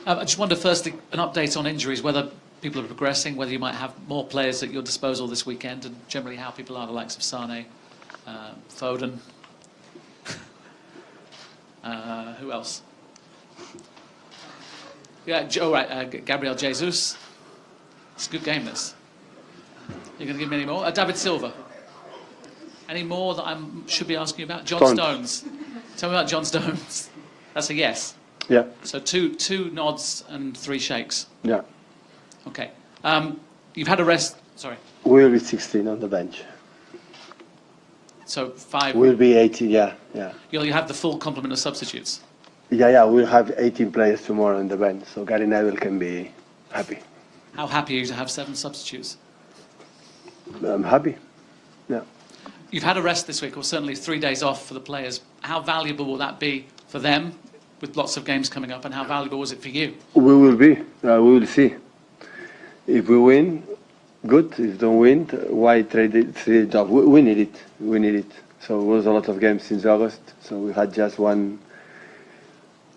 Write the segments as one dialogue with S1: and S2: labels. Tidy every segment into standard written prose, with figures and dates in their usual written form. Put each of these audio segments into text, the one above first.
S1: I just wonder, firstly, an update on injuries, whether people are progressing, whether you might have more players at your disposal this weekend, and generally how people are, the likes of Sane, Foden. Who else? Yeah, Gabriel Jesus. It's a good game, this. You're going to give me any more? David Silva. Any more that I should be asking you about? John Stones. Tell me about John Stones. That's a yes.
S2: Yeah.
S1: So two nods and 3 shakes.
S2: Yeah.
S1: Okay. You've had a rest. Sorry.
S2: We'll be 16 on the bench.
S1: So 5.
S2: We'll be 18. Yeah.
S1: You'll have the full complement of substitutes.
S2: Yeah. We'll have 18 players tomorrow on the bench, so Gary Neville can be happy.
S1: How happy are you to have 7 substitutes?
S2: I'm happy. Yeah.
S1: You've had a rest this week, or certainly 3 days off for the players. How valuable will that be for them, with lots of games coming up, and how valuable was it for you?
S2: We will be. We will see. If we win, good. If don't win, why trade it? 3 days off? We need it. We need it. So it was a lot of games since August. So we had just one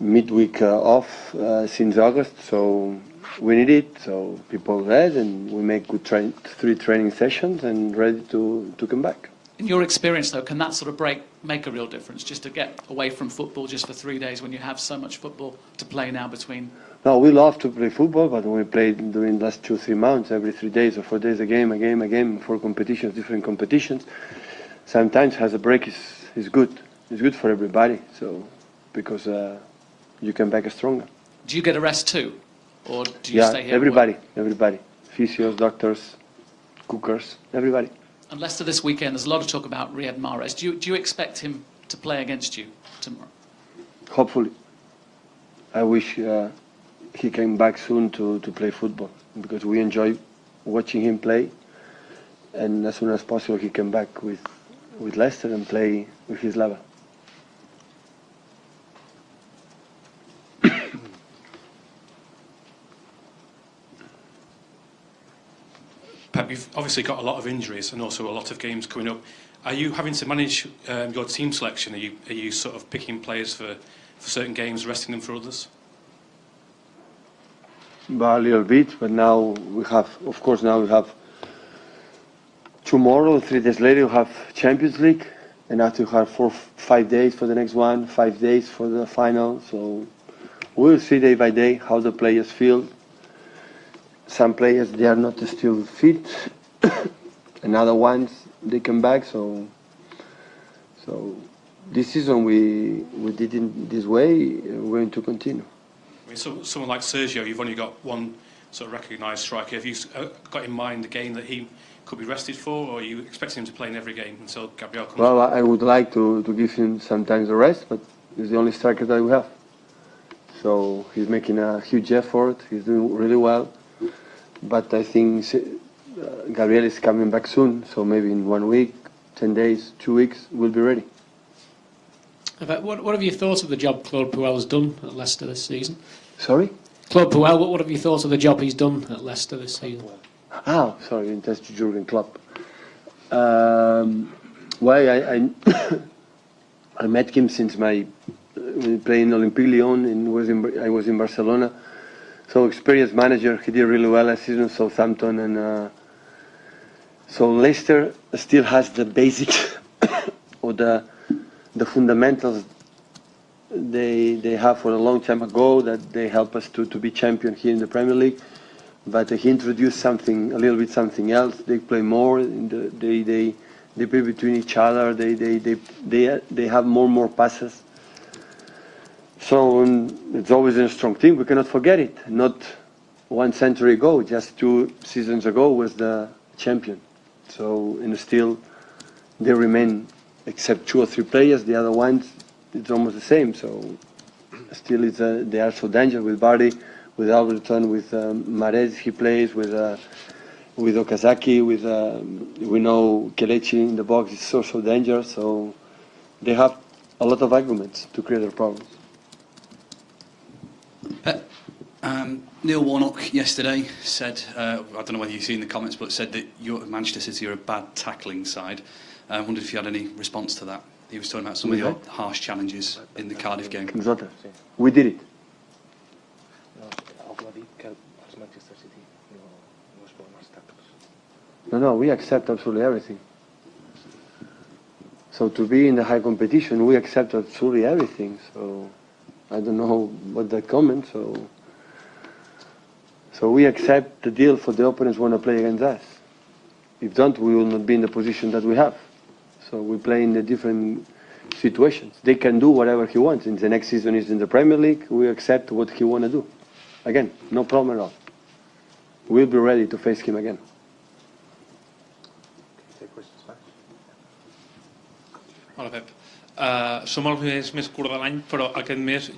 S2: midweek off since August. So we need it. So people rest, and we make good 3 training sessions and ready to come back.
S1: In your experience, though, can that sort of break make a real difference, just to get away from football just for 3 days when you have so much football to play now between?
S2: No, we love to play football, but when we played during the last 2-3 months, every 3 days or 4 days, a game, 4 competitions, different competitions, sometimes has a break is good. It's good for everybody, so because you come back stronger.
S1: Do you get a rest too, or do you stay here?
S2: Everybody, physios, doctors, cookers, everybody.
S1: And Leicester this weekend, there's a lot of talk about Riyad Mahrez. Do you expect him to play against you tomorrow?
S2: Hopefully. I wish he came back soon to play football, because we enjoy watching him play, and as soon as possible he came back with Leicester and play with his level.
S3: Pep, you've obviously got a lot of injuries and also a lot of games coming up. Are you having to manage your team selection? Are you sort of picking players for certain games, resting them for others?
S2: A little bit, but now we have, of course, tomorrow, 3 days later, we have Champions League, and after we have 4-5 days for the next one, 5 days for the final. So we'll see day by day how the players feel. Some players, they are not still fit, and other ones, they come back. So this season we did it this way. We're going to continue.
S3: I mean, so someone like Sergio, you've only got one sort of recognised striker. Have you got in mind the game that he could be rested for, or are you expecting him to play in every game until Gabriel comes?
S2: Well, I would like to give him sometimes a rest, but he's the only striker that we have. So he's making a huge effort. He's doing really well. But I think Gabriel is coming back soon, so maybe in 1 week, 10 days, 2 weeks, we'll be ready.
S4: What have you thought of the job Claude Puel's done at Leicester this season?
S2: Sorry?
S4: Claude Puel, what have you thought of the job he's done at Leicester this season?
S2: Oh, sorry, that's Jurgen Klopp. Well, I met him since my playing Olympique Lyon, and I was in Barcelona. So experienced manager, he did really well last season, Southampton, and so Leicester still has the basics or the fundamentals they have for a long time ago that they help us to be champion here in the Premier League. But he introduced a little bit something else. They play more. They play between each other. They have more passes. So it's always a strong team. We cannot forget it. Not 1 century ago, just 2 seasons ago was the champion. So and still they remain, except 2 or 3 players. The other ones, it's almost the same. So still, they are so dangerous with Bardi, with Alberton, with Mahrez. He plays with Okazaki. We know Kelechi in the box is so dangerous. So they have a lot of arguments to create their problems.
S5: Neil Warnock yesterday said, I don't know whether you've seen the comments, but said that Manchester City are a bad tackling side. I wondered if you had any response to that. He was talking about some of your harsh challenges in the Cardiff game.
S2: Nosaltres. We did it. No, we accept absolutely everything. So to be in the high competition, we accept absolutely everything. So I don't know what that comment. So we accept the deal for the opponents want to play against us. If don't, we will not be in the position that we have. So we play in the different situations. They can do whatever he wants. In the next season is in the Premier League. We accept what he want to do. Again, no problem at all. We'll be ready to face him again.
S3: Hola, Pep. Som el mes més curt de l'any, però aquest mes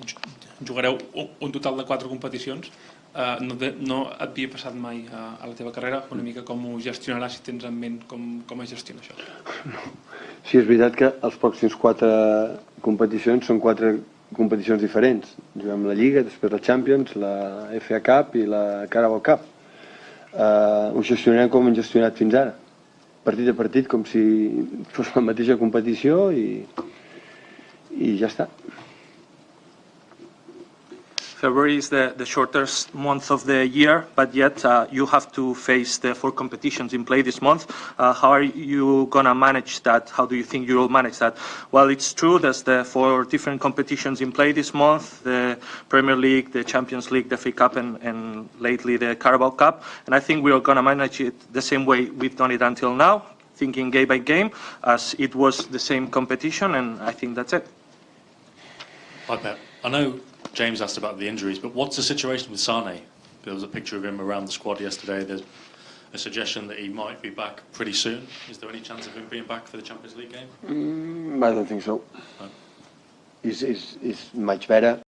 S3: jugareu un total de 4 competicions. No et havia passat mai a la teva carrera? Una mica com ho gestionaràs, si tens en ment com es gestiona això?
S2: Sí, és veritat que els pròxims 4 competicions són 4 competicions diferents. Juguem la Lliga, després la Champions, la FA Cup i la Carabao Cup. Ho gestionarem com hem gestionat fins ara. Partit a partit, com si fos la mateixa competició i ja està.
S6: February is the shortest month of the year, but yet you have to face the 4 competitions in play this month. How are you going to manage that? How do you think you will manage that? Well, it's true there's the 4 different competitions in play this month, the Premier League, the Champions League, the FA Cup, and lately the Carabao Cup. And I think we are going to manage it the same way we've done it until now, thinking game by game, as it was the same competition, and I think that's it.
S7: Hi, Pep. I know James asked about the injuries, but what's the situation with Sane? There was a picture of him around the squad yesterday. There's a suggestion that he might be back pretty soon. Is there any chance of him being back for the Champions League game?
S2: I don't think so.
S7: No.
S2: He's much better.